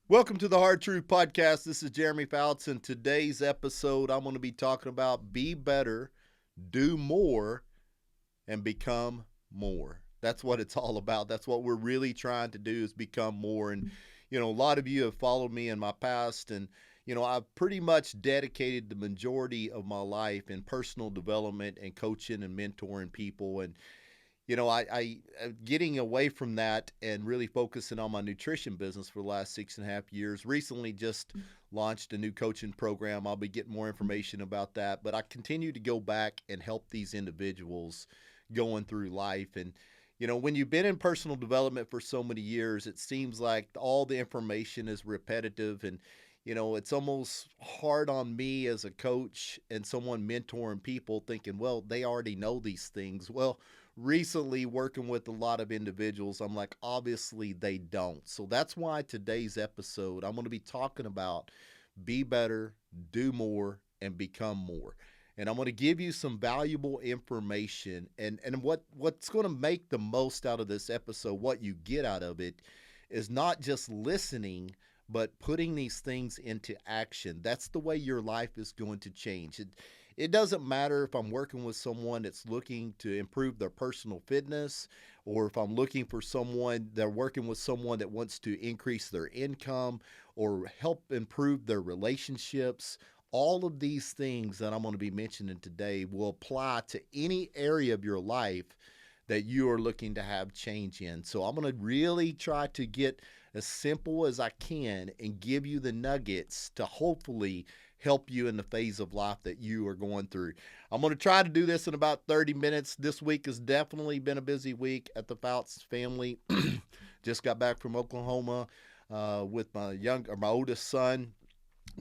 Welcome to the Hard Truth Podcast. This is Jeremy Fouts, and today's episode I'm going to be talking about be better, do more, and become more. That's what it's all about. That's what we're really trying to do is become more. And, a lot of you have followed me in my past, and, I've pretty much dedicated the majority of my life in personal development and coaching and mentoring people. And I getting away from that and really focusing on my nutrition business for the last 6.5 years. Recently, just launched a new coaching program. I'll be getting more information about that, but I continue to go back and help these individuals going through life. And when you've been in personal development for so many years, it seems like all the information is repetitive, and it's almost hard on me as a coach and someone mentoring people thinking, well, they already know these things. Well, recently working with a lot of individuals, I'm like, obviously they don't. So that's why today's episode, I'm going to be talking about be better, do more, and become more. And I'm going to give you some valuable information, and what's going to make the most out of this episode, what you get out of it, is not just listening, but putting these things into action. That's the way your life is going to change. It doesn't matter if I'm working with someone that's looking to improve their personal fitness, or if I'm looking for someone, they're working with someone that wants to increase their income or help improve their relationships. All of these things that I'm going to be mentioning today will apply to any area of your life that you are looking to have change in. So I'm going to really try to get as simple as I can and give you the nuggets to hopefully help you in the phase of life that you are going through. I'm going to try to do this in about 30 minutes. This week has definitely been a busy week at the Fouts family. Just got back from Oklahoma with my oldest son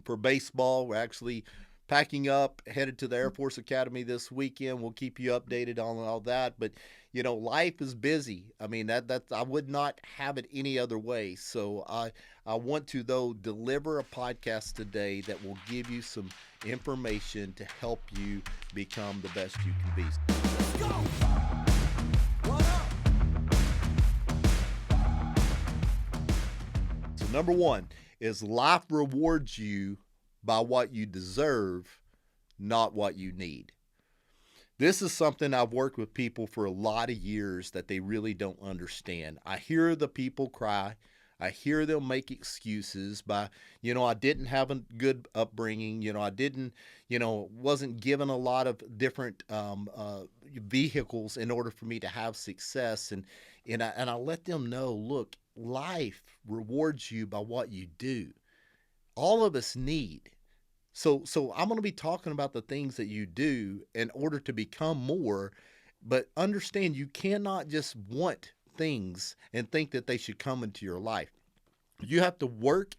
for baseball. We're actually packing up, headed to the Air Force Academy this weekend. We'll keep you updated on all that. But life is busy. I mean, that's I would not have it any other way. So I want to though deliver a podcast today that will give you some information to help you become the best you can be. Let's go. What up? So number one is life rewards you by what you deserve, not what you need. This is something I've worked with people for a lot of years that they really don't understand. I hear the people cry. I hear them make excuses by, I didn't have a good upbringing. I didn't, wasn't given a lot of different vehicles in order for me to have success. And I let them know, look, life rewards you by what you do. All of us need. So I'm going to be talking about the things that you do in order to become more, but understand you cannot just want things and think that they should come into your life. You have to work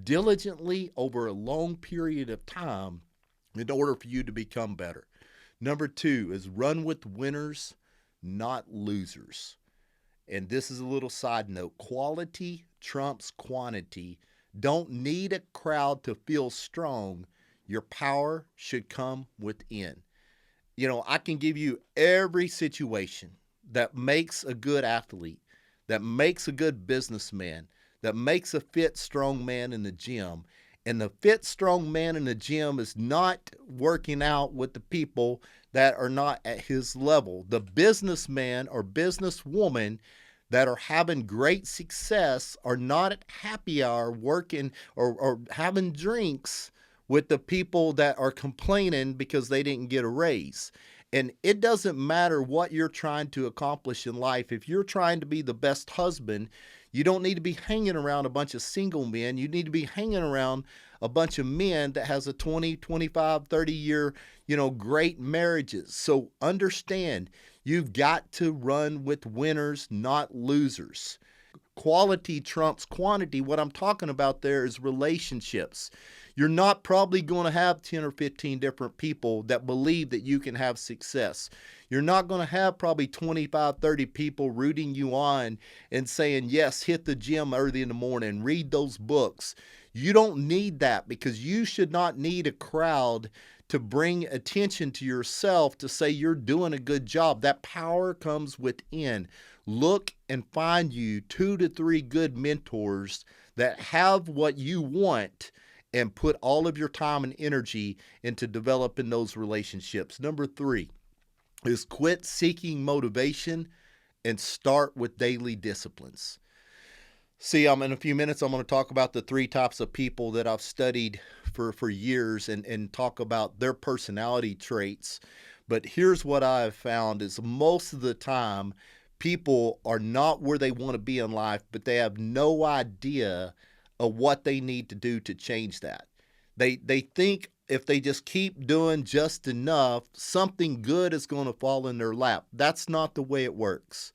diligently over a long period of time in order for you to become better. Number two is run with winners, not losers. And this is a little side note. Quality trumps quantity. Don't need a crowd to feel strong. Your power should come within. I can give you every situation that makes a good athlete, that makes a good businessman, that makes a fit, strong man in the gym. And the fit, strong man in the gym is not working out with the people that are not at his level. The businessman or businesswoman that are having great success are not at happy hour working or having drinks with the people that are complaining because they didn't get a raise. And it doesn't matter what you're trying to accomplish in life. If you're trying to be the best husband, you don't need to be hanging around a bunch of single men. You need to be hanging around a bunch of men that has a 20, 25, 30 year, great marriages. So understand, you've got to run with winners, not losers. Quality trumps quantity. What I'm talking about there is relationships. You're not probably going to have 10 or 15 different people that believe that you can have success. You're not going to have probably 25, 30 people rooting you on and saying, yes, hit the gym early in the morning, read those books. You don't need that, because you should not need a crowd to bring attention to yourself to say you're doing a good job. That power comes within. Look and find you 2 to 3 good mentors that have what you want and put all of your time and energy into developing those relationships. Number 3 is quit seeking motivation and start with daily disciplines. See, in a few minutes, I'm going to talk about the 3 types of people that I've studied for years and talk about their personality traits. But here's what I've found is most of the time, people are not where they want to be in life, but they have no idea of what they need to do to change that. They think if they just keep doing just enough, something good is going to fall in their lap. That's not the way it works.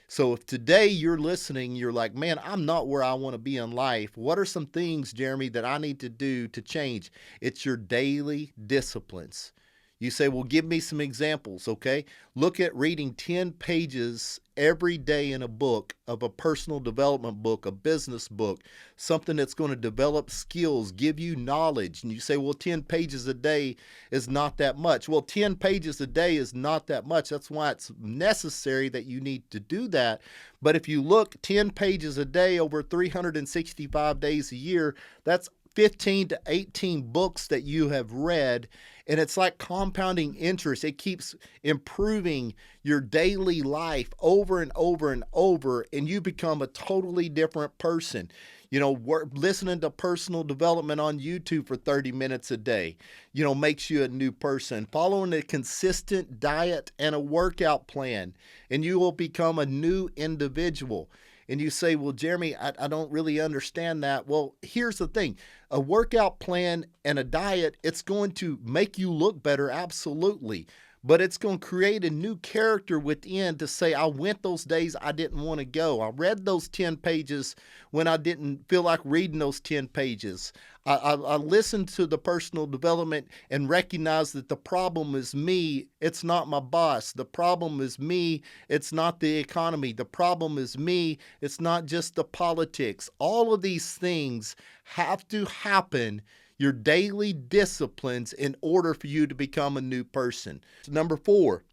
So if today you're listening, you're like, man, I'm not where I want to be in life. What are some things, Jeremy, that I need to do to change? It's your daily disciplines. You say, well, give me some examples, okay? Look at reading 10 pages every day in a book, of a personal development book, a business book, something that's going to develop skills, give you knowledge. And you say, well, 10 pages a day is not that much. Well, 10 pages a day is not that much. That's why it's necessary that you need to do that. But if you look 10 pages a day over 365 days a year, that's 15 to 18 books that you have read, and it's like compounding interest. It keeps improving your daily life over and over and over, and you become a totally different person. We're listening to personal development on YouTube for 30 minutes a day, makes you a new person. Following a consistent diet and a workout plan, and you will become a new individual. And you say, well, Jeremy, I don't really understand that. Well, here's the thing. A workout plan and a diet, it's going to make you look better, absolutely. But it's going to create a new character within to say, I went those days I didn't want to go. I read those 10 pages when I didn't feel like reading those 10 pages. I listened to the personal development and recognized that the problem is me. It's not my boss. The problem is me. It's not the economy. The problem is me. It's not just the politics. All of these things have to happen, your daily disciplines, in order for you to become a new person. Number 4,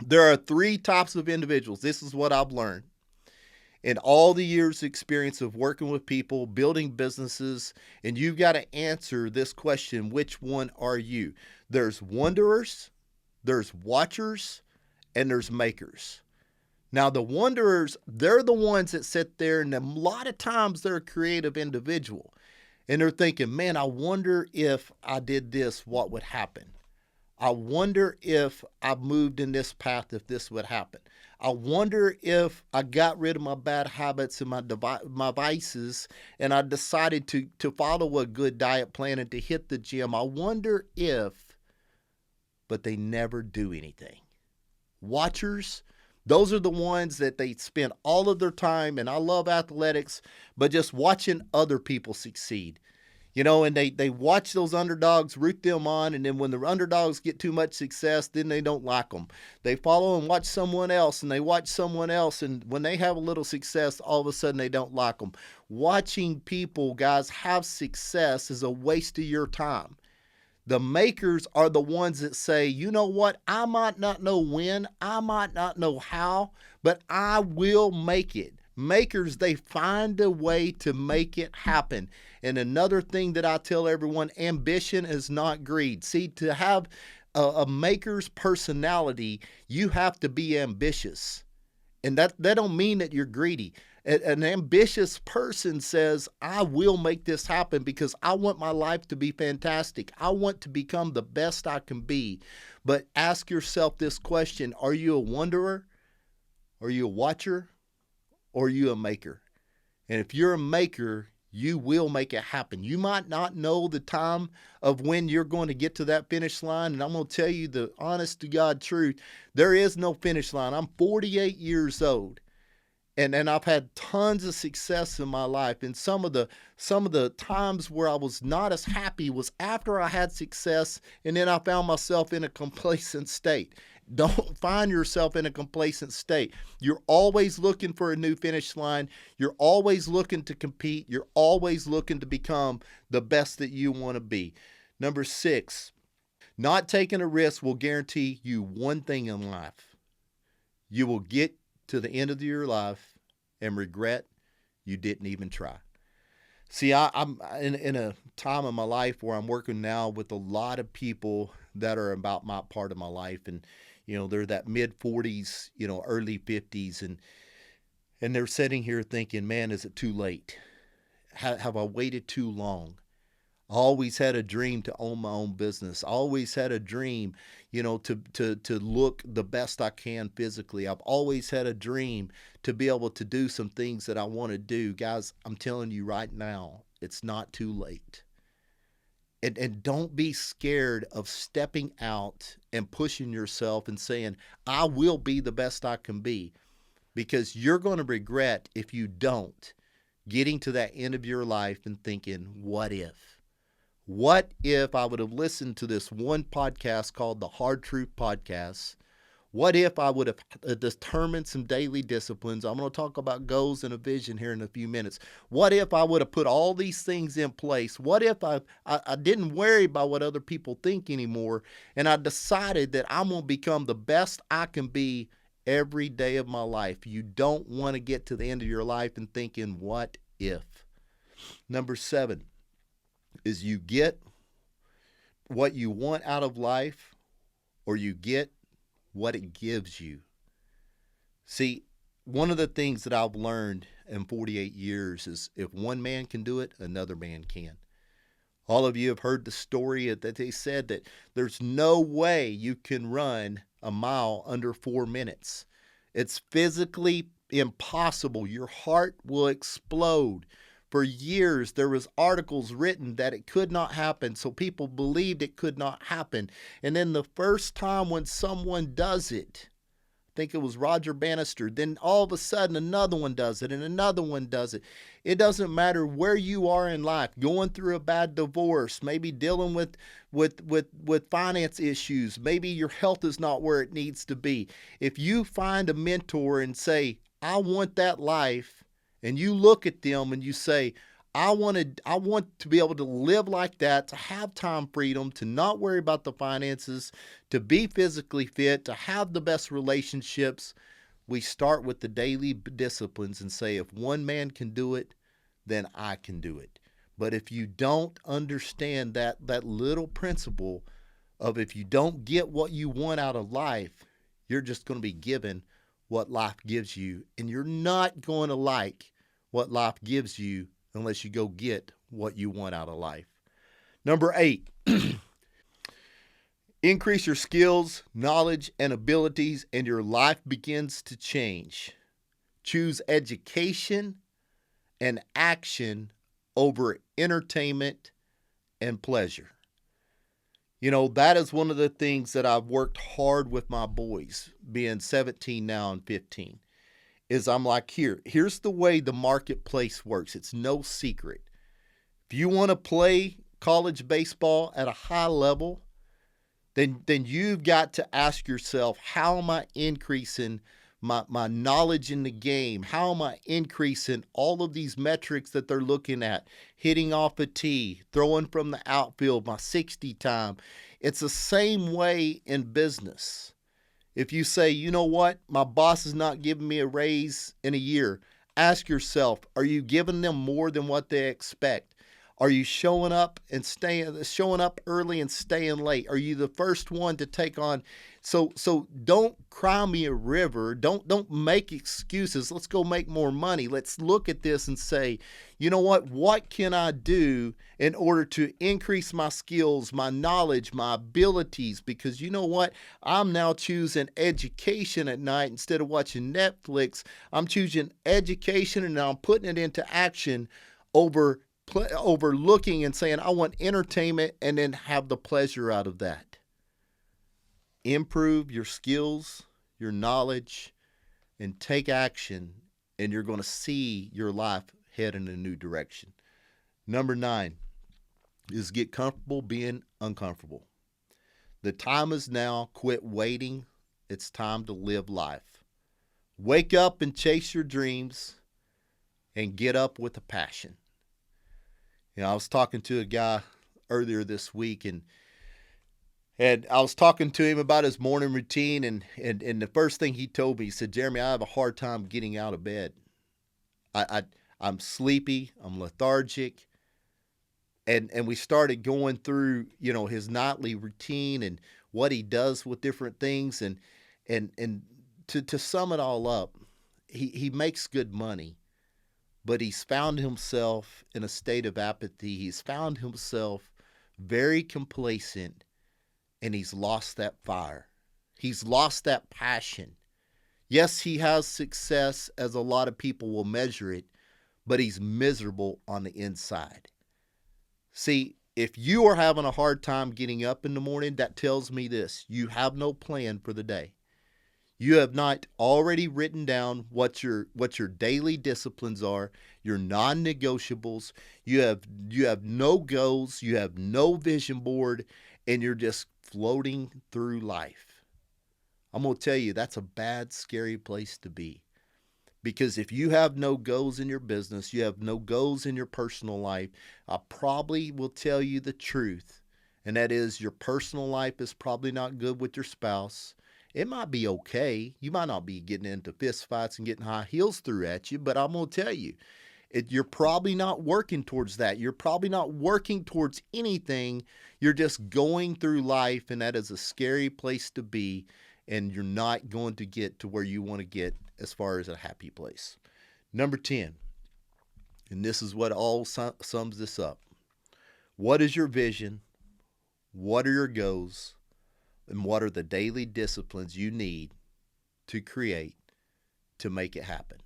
there are 3 types of individuals. This is what I've learned in all the years' experience of working with people, building businesses, and you've got to answer this question: which one are you? There's wanderers, there's watchers, and there's makers. Now, the wanderers, they're the ones that sit there, and a lot of times they're a creative individual. And they're thinking, man, I wonder if I did this, what would happen? I wonder if I moved in this path, if this would happen. I wonder if I got rid of my bad habits and my vices, and I decided to follow a good diet plan and to hit the gym. I wonder if, but they never do anything. Watchers, those are the ones that they spend all of their time, and I love athletics, but just watching other people succeed. And they watch those underdogs, root them on, and then when the underdogs get too much success, then they don't like them. They follow and watch someone else, and they watch someone else, and when they have a little success, all of a sudden they don't like them. Watching people, guys, have success is a waste of your time. The makers are the ones that say, you know what, I might not know when, I might not know how, but I will make it. Makers, they find a way to make it happen. And another thing that I tell everyone, ambition is not greed. See, to have a maker's personality, you have to be ambitious. And that don't mean that you're greedy. An ambitious person says, I will make this happen because I want my life to be fantastic. I want to become the best I can be. But ask yourself this question: are you a wanderer? Are you a watcher? Or are you a maker? And if you're a maker, you will make it happen. You might not know the time of when you're going to get to that finish line. And I'm going to tell you the honest to God truth. There is no finish line. I'm 48 years old. And I've had tons of success in my life. And some of the times where I was not as happy was after I had success, and then I found myself in a complacent state. Don't find yourself in a complacent state. You're always looking for a new finish line. You're always looking to compete. You're always looking to become the best that you want to be. Number 6, not taking a risk will guarantee you one thing in life. You will get to the end of your life and regret you didn't even try. See, I'm in a time of my life where I'm working now with a lot of people that are about my part of my life, and they're that mid 40s, early 50s, and they're sitting here thinking, man, is it too late? Have I waited too long? I always had a dream to own my own business. I always had a dream, to look the best I can physically. I've always had a dream to be able to do some things that I want to do. Guys, I'm telling you right now, it's not too late. And don't be scared of stepping out and pushing yourself and saying, I will be the best I can be, because you're going to regret if you don't, getting to that end of your life and thinking, what if? What if I would have listened to this one podcast called the Hard Truth Podcast? What if I would have determined some daily disciplines? I'm going to talk about goals and a vision here in a few minutes. What if I would have put all these things in place? What if I didn't worry about what other people think anymore, and I decided that I'm going to become the best I can be every day of my life? You don't want to get to the end of your life and thinking, what if? Number 7 is you get what you want out of life, or you get what it gives you. See, one of the things that I've learned in 48 years is if one man can do it, another man can. All of you have heard the story that they said that there's no way you can run a mile under 4 minutes. It's physically impossible. Your heart will explode. For years, there was articles written that it could not happen, so people believed it could not happen. And then the first time when someone does it, I think it was Roger Bannister, then all of a sudden another one does it and another one does it. It doesn't matter where you are in life, going through a bad divorce, maybe dealing with finance issues, maybe your health is not where it needs to be. If you find a mentor and say, I want that life, and you look at them and you say, I want to be able to live like that, to have time freedom, to not worry about the finances, to be physically fit, to have the best relationships. We start with the daily disciplines and say, if one man can do it, then I can do it. But if you don't understand that little principle of if you don't get what you want out of life, you're just going to be given what life gives you, and you're not going to like what life gives you unless you go get what you want out of life. Number 8, increase your skills, knowledge, and abilities, and your life begins to change. Choose education and action over entertainment and pleasure. That is one of the things that I've worked hard with my boys, being 17 now and 15, is I'm like, here's the way the marketplace works. It's no secret. If you want to play college baseball at a high level, then you've got to ask yourself, how am I increasing my knowledge in the game? How am I increasing all of these metrics that they're looking at? Hitting off a tee, throwing from the outfield, my 60 time. It's the same way in business. If you say, you know what, my boss is not giving me a raise in a year, ask yourself, are you giving them more than what they expect? Are you showing up early and staying late? Are you the first one to take on? So don't cry me a river. Don't make excuses. Let's go make more money. Let's look at this and say, you know what can I do in order to increase my skills, my knowledge, my abilities? Because you know what? I'm now choosing education at night instead of watching Netflix. I'm choosing education and I'm putting it into action over looking and saying, I want entertainment and then have the pleasure out of that. Improve your skills, your knowledge, and take action, and you're going to see your life head in a new direction. Number 9 is get comfortable being uncomfortable. The time is now. Quit waiting. It's time to live life. Wake up and chase your dreams and get up with a passion. I was talking to a guy earlier this week, and I was talking to him about his morning routine, and the first thing he told me, he said, Jeremy, I have a hard time getting out of bed. I'm sleepy, I'm lethargic, And we started going through, his nightly routine and what he does with different things. And to sum it all up, he makes good money, but he's found himself in a state of apathy. He's found himself very complacent, and he's lost that fire. He's lost that passion. Yes, he has success as a lot of people will measure it, but he's miserable on the inside. See, if you are having a hard time getting up in the morning, that tells me this: you have no plan for the day. You have not already written down what your daily disciplines are, your non-negotiables. You have no goals, you have no vision board, and you're just floating through life. I'm going to tell you, that's a bad, scary place to be. Because if you have no goals in your business, you have no goals in your personal life, I probably will tell you the truth. And that is, your personal life is probably not good with your spouse. It might be okay. You might not be getting into fist fights and getting high heels through at you, but I'm going to tell you, you're probably not working towards that. You're probably not working towards anything. You're just going through life, and that is a scary place to be, and you're not going to get to where you want to get as far as a happy place. Number 10, and this is what all sums this up. What is your vision? What are your goals? And what are the daily disciplines you need to create to make it happen?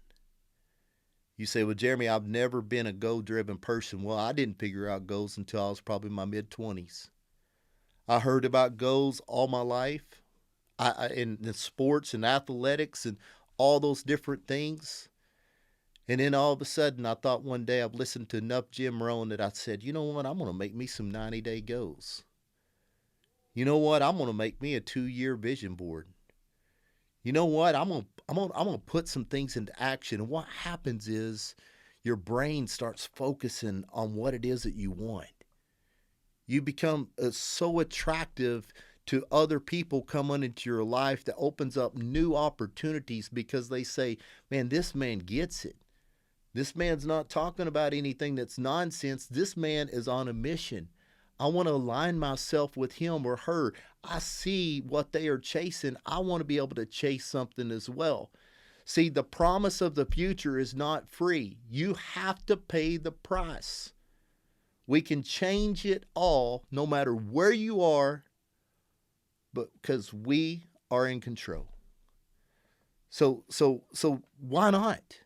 You say, well, Jeremy, I've never been a goal-driven person. Well, I didn't figure out goals until I was probably in my mid-20s. I heard about goals all my life in sports and athletics and all those different things. And then all of a sudden, I thought one day I've listened to enough Jim Rohn that I said, you know what, I'm going to make me some 90-day goals. You know what, I'm going to make me a 2-year vision board. You know what, I'm gonna put some things into action. And what happens is your brain starts focusing on what it is that you want. You become so attractive to other people coming into your life that opens up new opportunities because they say, man, this man gets it. This man's not talking about anything that's nonsense. This man is on a mission. I want to align myself with him or her. I see what they are chasing. I want to be able to chase something as well. See, the promise of the future is not free. You have to pay the price. We can change it all no matter where you are, but because we are in control. So why not?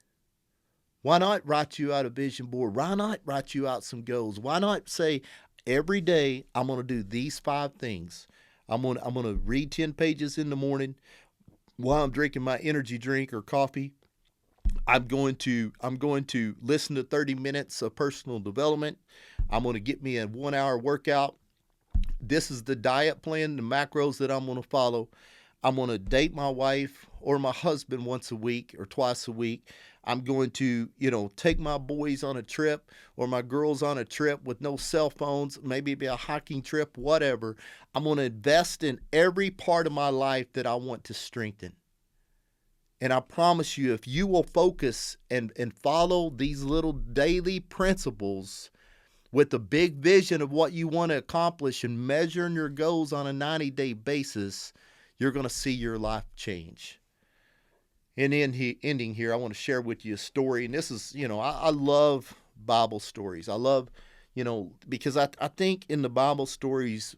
Why not write you out a vision board? Why not write you out some goals? Why not say, every day I'm going to do these 5 things. I'm going to read 10 pages in the morning while I'm drinking my energy drink or coffee. I'm going to listen to 30 minutes of personal development. I'm going to get me a 1-hour workout. This is the diet plan, the macros that I'm going to follow. I'm going to date my wife or my husband once a week or twice a week. I'm going to, take my boys on a trip or my girls on a trip with no cell phones, maybe be a hiking trip, whatever. I'm going to invest in every part of my life that I want to strengthen. And I promise you, if you will focus and follow these little daily principles with the big vision of what you want to accomplish and measuring your goals on a 90-day basis, you're going to see your life change. And ending here, I want to share with you a story. And this is, I love Bible stories. I love, because I think in the Bible stories,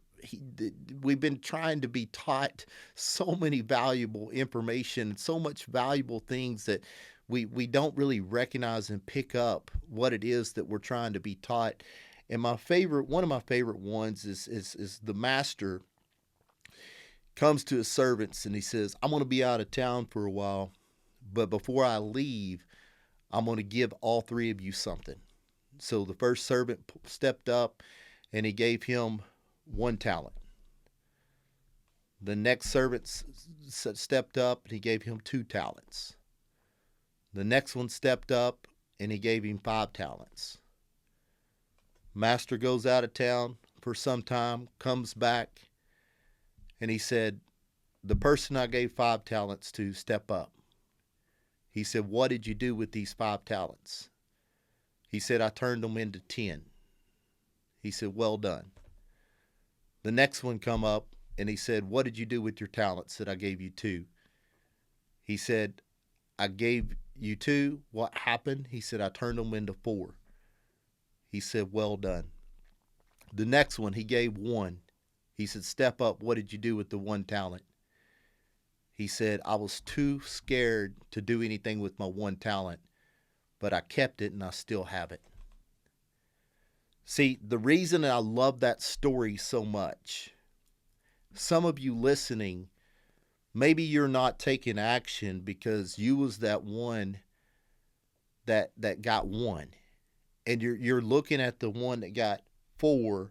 we've been trying to be taught so many valuable information, so much valuable things that we don't really recognize and pick up what it is that we're trying to be taught. And one of my favorite ones is the master comes to his servants and he says, I'm going to be out of town for a while, but before I leave, I'm going to give all 3 of you something. So the first servant stepped up and he gave him 1 talent. The next servant stepped up and he gave him 2 talents. The next one stepped up and he gave him 5 talents. Master goes out of town for some time, comes back, and he said, the person I gave 5 talents to, step up. He said, what did you do with these 5 talents? He said, I turned them into 10. He said, well done. The next one come up and he said, what did you do with your talent? Said, I gave you 2. He said, I gave you 2. What happened? He said, I turned them into 4. He said, well done. The next one, he gave 1. He said, step up. What did you do with the 1 talent? He said, I was too scared to do anything with my 1 talent, but I kept it and I still have it. See, the reason I love that story so much, some of you listening, maybe you're not taking action because you was that one that got 1. And you're looking at the one that got 4,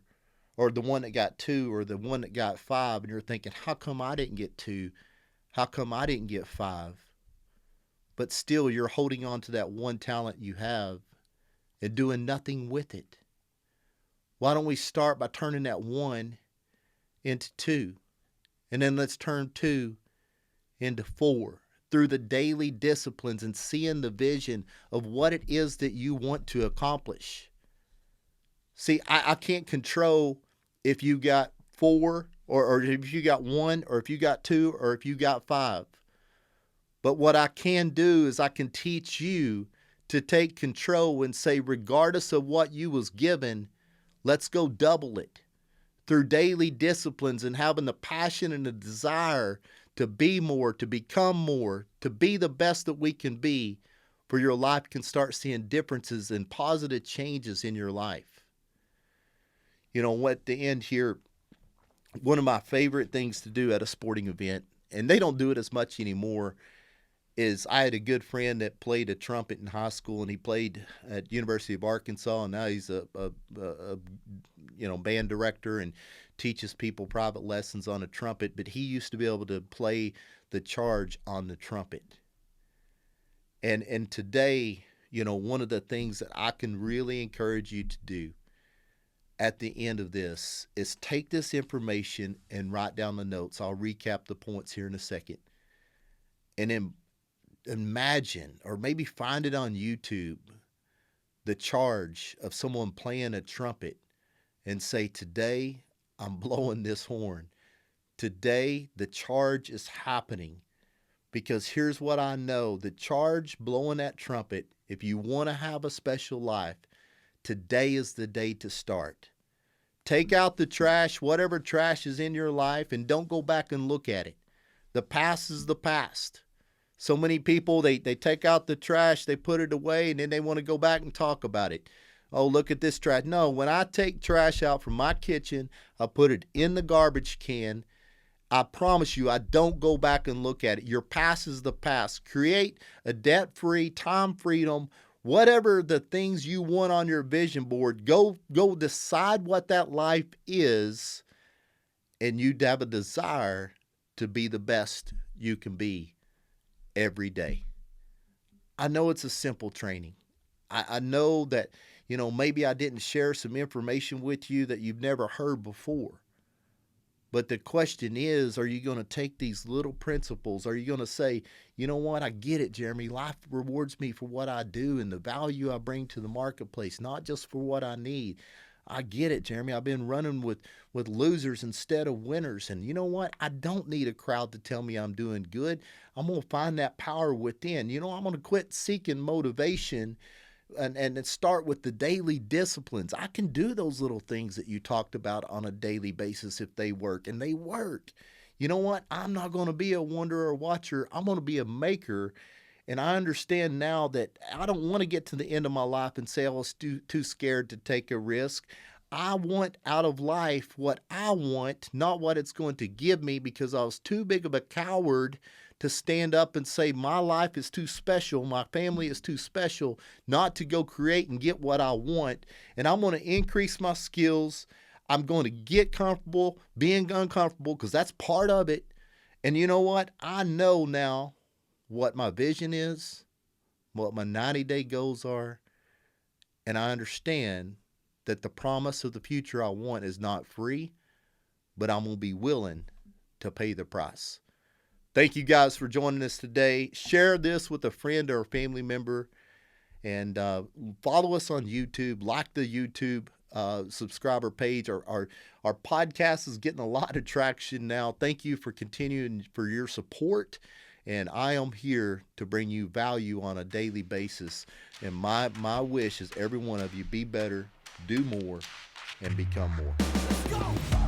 or the one that got 2, or the one that got 5, and you're thinking, how come I didn't get 2? How come I didn't get 5? But still, you're holding on to that 1 talent you have and doing nothing with it. Why don't we start by turning that 1 into 2? And then let's turn 2 into 4 through the daily disciplines and seeing the vision of what it is that you want to accomplish. See, I can't control if you got 4 or if you got 1 or if you got 2 or if you got 5. But what I can do is I can teach you to take control and say, regardless of what you was given, let's go double it through daily disciplines and having the passion and the desire to be more, to become more, to be the best that we can be, for your life can start seeing differences and positive changes in your life. You know, at the end here, one of my favorite things to do at a sporting event, and they don't do it as much anymore, is I had a good friend that played a trumpet in high school, and he played at University of Arkansas, and now he's a band director and teaches people private lessons on a trumpet. But he used to be able to play the charge on the trumpet. And today, one of the things that I can really encourage you to do at the end of this is take this information and write down the notes. I'll recap the points here in a second. And then imagine, or maybe find it on YouTube, the charge of someone playing a trumpet and say, today I'm blowing this horn. Today the charge is happening, because here's what I know. The charge blowing that trumpet, if you want to have a special life, today is the day to start. Take out the trash, whatever trash is in your life, and don't go back and look at it. The past is the past. So many people, they take out the trash, they put it away, and then they want to go back and talk about it. Oh, look at this trash. No, when I take trash out from my kitchen, I put it in the garbage can. I promise you, I don't go back and look at it. Your past is the past. Create a debt-free, time freedom, whatever the things you want on your vision board. Go decide what that life is, and you have a desire to be the best you can be every day. I know it's a simple training. I know that, maybe I didn't share some information with you that you've never heard before. But the question is, are you going to take these little principles? Are you going to say, you know what, I get it, Jeremy. Life rewards me for what I do and the value I bring to the marketplace, not just for what I need. I get it, Jeremy. I've been running with losers instead of winners. And you know what? I don't need a crowd to tell me I'm doing good. I'm going to find that power within. I'm going to quit seeking motivation and start with the daily disciplines. I can do those little things that you talked about on a daily basis if they work, and they work. You know what? I'm not going to be a wanderer or watcher. I'm going to be a maker. And I understand now that I don't want to get to the end of my life and say I was too scared to take a risk. I want out of life what I want, not what it's going to give me, because I was too big of a coward to stand up and say my life is too special, my family is too special, not to go create and get what I want. And I'm going to increase my skills. I'm going to get comfortable being uncomfortable, because that's part of it. And you know what? I know now what my vision is, what my 90-day goals are, and I understand that the promise of the future I want is not free, but I'm going to be willing to pay the price. Thank you guys for joining us today. Share this with a friend or a family member, and follow us on YouTube. Like the YouTube subscriber page. Our podcast is getting a lot of traction now. Thank you for continuing for your support. And I am here to bring you value on a daily basis. And my wish is every one of you be better, do more, and become more. Let's go!